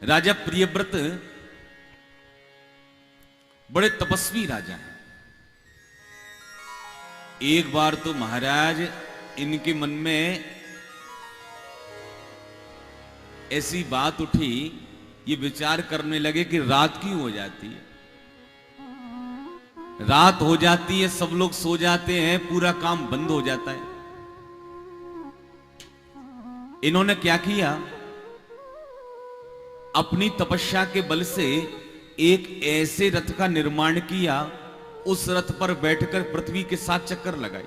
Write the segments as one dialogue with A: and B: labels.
A: राजा प्रियव्रत बड़े तपस्वी राजा हैं। एक बार तो महाराज इनके मन में ऐसी बात उठी, ये विचार करने लगे कि रात क्यों हो जाती है। रात हो जाती है, सब लोग सो जाते हैं, पूरा काम बंद हो जाता है। इन्होंने क्या किया, अपनी तपस्या के बल से एक ऐसे रथ का निर्माण किया, उस रथ पर बैठकर पृथ्वी के 7 चक्कर लगाए।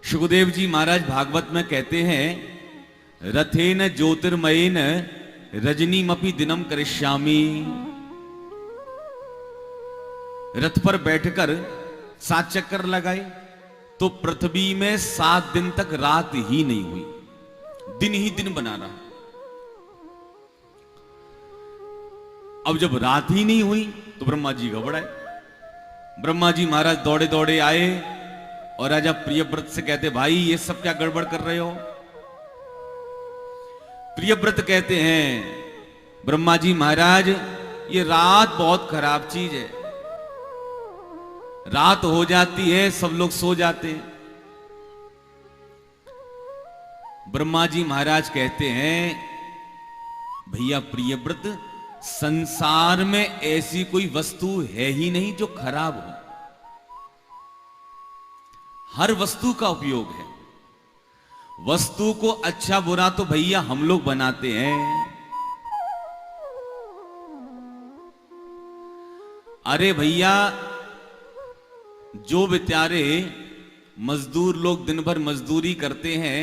A: सुखदेव जी महाराज भागवत में कहते हैं, रथेन ज्योतिर्मयेन रजनीमपि दिनम करिष्यामि। रथ पर बैठकर 7 चक्कर लगाए तो पृथ्वी में 7 दिन तक रात ही नहीं हुई, दिन ही दिन बना रहा। अब जब रात ही नहीं हुई तो ब्रह्मा जी घबराए। ब्रह्मा जी महाराज दौड़े दौड़े आए और राजा प्रियव्रत से कहते, भाई ये सब क्या गड़बड़ कर रहे हो। प्रियव्रत कहते हैं, ब्रह्मा जी महाराज ये रात बहुत खराब चीज है। रात हो जाती है, सब लोग सो जाते हैं। ब्रह्मा जी महाराज कहते हैं, भैया प्रियव्रत, संसार में ऐसी कोई वस्तु है ही नहीं जो खराब हो। हर वस्तु का उपयोग है। वस्तु को अच्छा बुरा तो भैया हम लोग बनाते हैं। अरे भैया, जो बेचारे मजदूर लोग दिन भर मजदूरी करते हैं,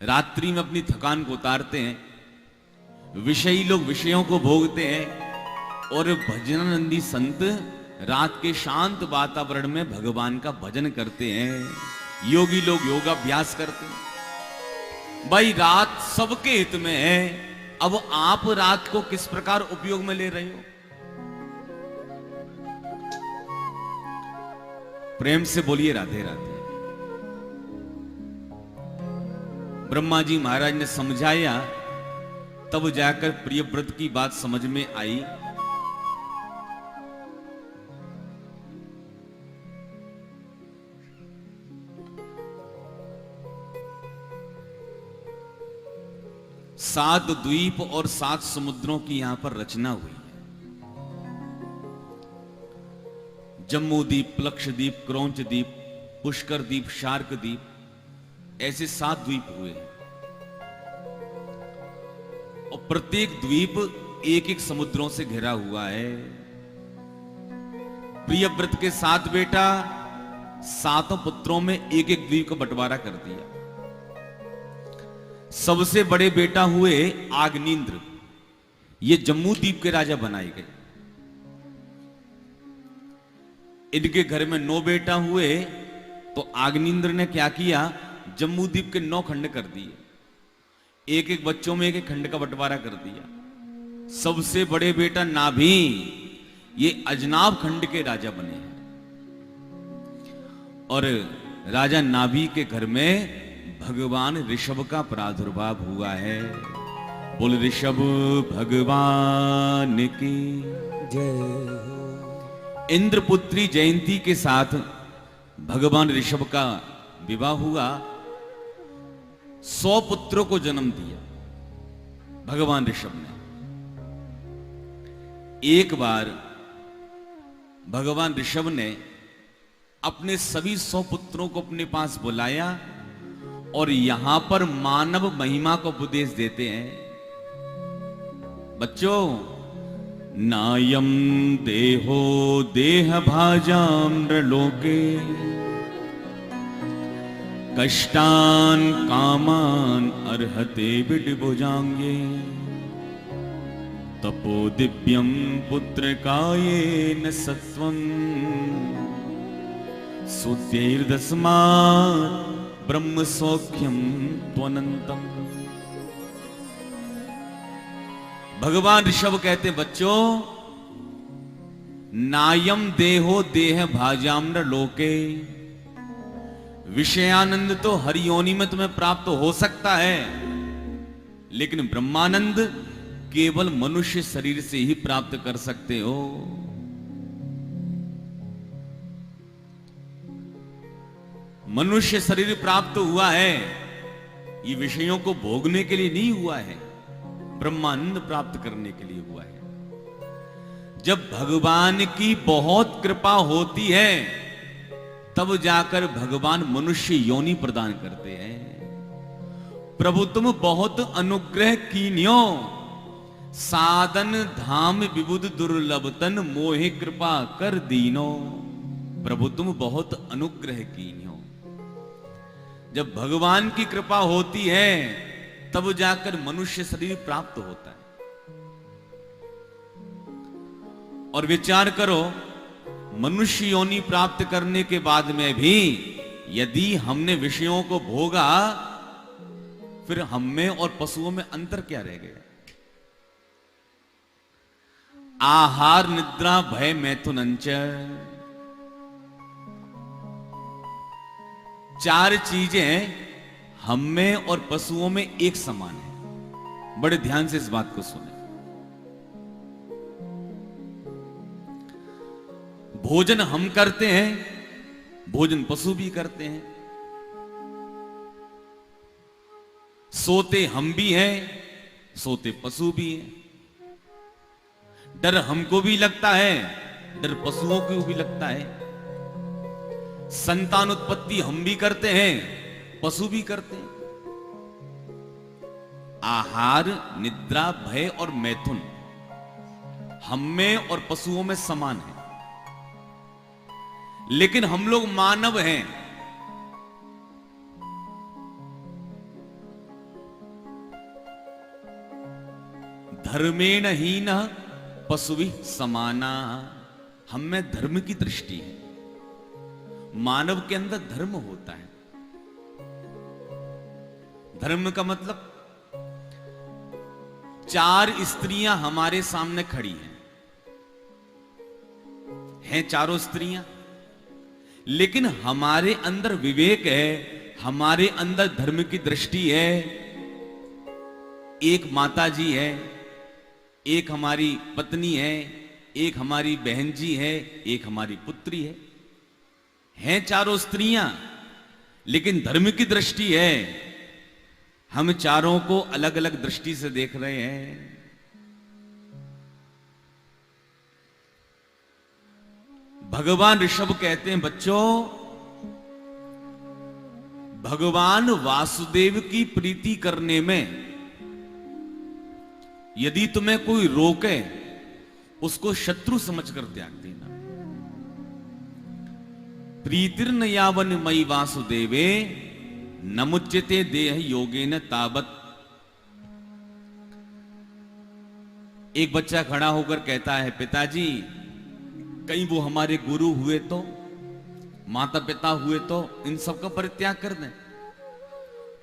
A: रात्रि में अपनी थकान को उतारते हैं, विषयी लोग विषयों को भोगते हैं, और भजनानंदी संत रात के शांत वातावरण में भगवान का भजन करते हैं। योगी लोग योगाभ्यास करते हैं। भाई रात सबके हित में है। अब आप रात को किस प्रकार उपयोग में ले रहे हो। प्रेम से बोलिए राधे राधे। ब्रह्मा जी महाराज ने समझाया, तब जाकर प्रियव्रत की बात समझ में आई। सात द्वीप और 7 समुद्रों की यहां पर रचना हुई है। जम्मू द्वीप, लक्षद्वीप, क्रौंच द्वीप, पुष्कर द्वीप, शार्क द्वीप, ऐसे 7 द्वीप हुए हैं। और प्रत्येक द्वीप एक एक समुद्रों से घिरा हुआ है। प्रियव्रत के 7 बेटा, 7 पुत्रों में एक एक द्वीप का बंटवारा कर दिया। सबसे बड़े बेटा हुए आग्नेन्द्र, ये जम्मू द्वीप के राजा बनाए गए। इनके घर में 9 बेटा हुए, तो आग्नेन्द्र ने क्या किया, जम्मू द्वीप के 9 खंड कर दिए। एक एक बच्चों में एक एक खंड का बंटवारा कर दिया। सबसे बड़े बेटा नाभि, ये अजनाब खंड के राजा बने हैं। और राजा नाभि के घर में भगवान ऋषभ का प्रादुर्भाव हुआ है। बोल ऋषभ भगवान की जय। इंद्रपुत्री जयंती के साथ भगवान ऋषभ का विवाह हुआ। 100 पुत्रों को जन्म दिया भगवान ऋषभ ने। एक बार भगवान ऋषभ ने अपने सभी 100 पुत्रों को अपने पास बुलाया और यहां पर मानव महिमा को उपदेश देते हैं। बच्चों, नायम देहो देह भाजाम नृलोके, कष्टान कामान अर्हते विडभुजांगे, तपो दिव्यम पुत्र कायेन सत्वं, सुत्यैर्दस्मात् ब्रह्म सौख्यम त्वनंतम। भगवान ऋषभ कहते, बच्चों, नायम देहो देह भाजाम्र लोके, विषयानंद तो हरि योनि में तुम्हें प्राप्त हो सकता है, लेकिन ब्रह्मानंद केवल मनुष्य शरीर से ही प्राप्त कर सकते हो। मनुष्य शरीर प्राप्त हुआ है, ये विषयों को भोगने के लिए नहीं हुआ है, ब्रह्मानंद प्राप्त करने के लिए हुआ है। जब भगवान की बहुत कृपा होती है तब जाकर भगवान मनुष्य योनि प्रदान करते हैं। प्रभु तुम बहुत अनुग्रह कीन्यो, साधन धाम विबुध दुर्लभतन मोहे कृपा कर दीनो। प्रभु तुम बहुत अनुग्रह कीन्यो। जब भगवान की कृपा होती है तब जाकर मनुष्य शरीर प्राप्त होता है। और विचार करो, मनुष्य योनि प्राप्त करने के बाद में भी यदि हमने विषयों को भोगा, फिर हम में और पशुओं में अंतर क्या रह गया? आहार निद्रा भय मैथुनंच, चार चीजें हम में और पशुओं में एक समान है। बड़े ध्यान से इस बात को सुने। भोजन हम करते हैं, भोजन पशु भी करते हैं। सोते हम भी हैं, सोते पशु भी हैं। डर हमको भी लगता है, डर पशुओं को भी लगता है। संतान उत्पत्ति हम भी करते हैं, पशु भी करते हैं। आहार निद्रा भय और मैथुन हम में और पशुओं में समान है। लेकिन हम लोग मानव हैं। धर्मेण हीन पशुभिः समाना, हम में धर्म की दृष्टि है। मानव के अंदर धर्म होता है। धर्म का मतलब, चार स्त्रियां हमारे सामने खड़ी हैं चारों स्त्रियां, लेकिन हमारे अंदर विवेक है, हमारे अंदर धर्म की दृष्टि है। एक माता जी है, एक हमारी पत्नी है, एक हमारी बहन जी है, एक हमारी पुत्री है। हैं चारों स्त्रियां, लेकिन धर्म की दृष्टि है। हम चारों को अलग अलग दृष्टि से देख रहे हैं। भगवान ऋषभ कहते हैं, बच्चों, भगवान वासुदेव की प्रीति करने में यदि तुम्हें कोई रोके, उसको शत्रु समझकर त्याग देना। प्रीतिर्न यावन मयि वासुदेवे न मुच्यते देह योगेन तावत। एक बच्चा खड़ा होकर कहता है, पिताजी कहीं वो हमारे गुरु हुए तो, माता पिता हुए तो, इन सब का परित्याग कर दें।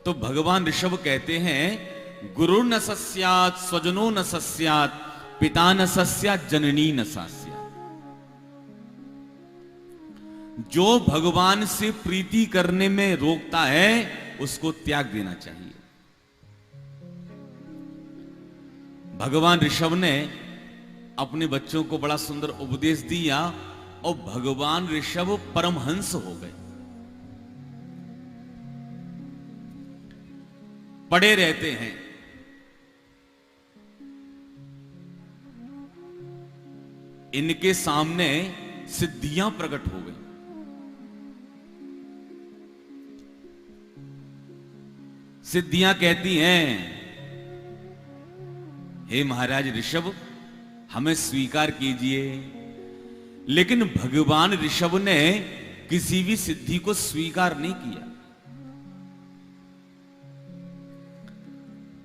A: तो भगवान ऋषभ कहते हैं, गुरु न सस्यात् स्वजनो न सस्यात् पिता न सस्यात् जननी न सस्यात्। जो भगवान से प्रीति करने में रोकता है उसको त्याग देना चाहिए। भगवान ऋषभ ने अपने बच्चों को बड़ा सुंदर उपदेश दिया और भगवान ऋषभ परमहंस हो गए। पड़े रहते हैं। इनके सामने सिद्धियां प्रकट हो गई। सिद्धियां कहती हैं, हे महाराज ऋषभ, हमें स्वीकार कीजिए। लेकिन भगवान ऋषभ ने किसी भी सिद्धि को स्वीकार नहीं किया।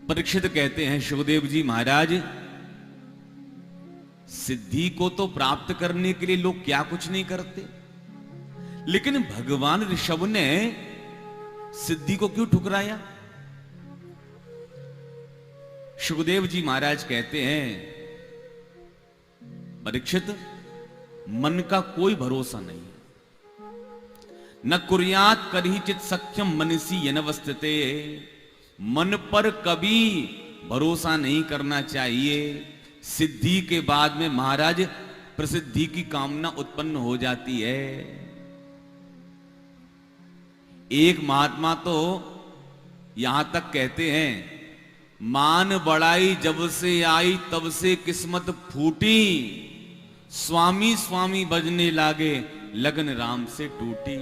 A: परीक्षित कहते हैं, सुखदेव जी महाराज, सिद्धि को तो प्राप्त करने के लिए लोग क्या कुछ नहीं करते, लेकिन भगवान ऋषभ ने सिद्धि को क्यों ठुकराया? सुखदेव जी महाराज कहते हैं, परीक्षित, मन का कोई भरोसा नहीं है। न कुर्यात करहिचित सख्यम मनसी यनवस्थिते। मन पर कभी भरोसा नहीं करना चाहिए। सिद्धि के बाद में महाराज प्रसिद्धि की कामना उत्पन्न हो जाती है। एक महात्मा तो यहां तक कहते हैं, मान बड़ाई जब से आई तब से किस्मत फूटी, स्वामी स्वामी बजने लागे लगन राम से टूटी।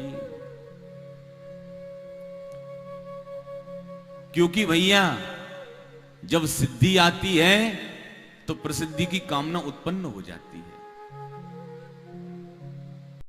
A: क्योंकि भैया जब सिद्धि आती है तो प्रसिद्धि की कामना उत्पन्न हो जाती है।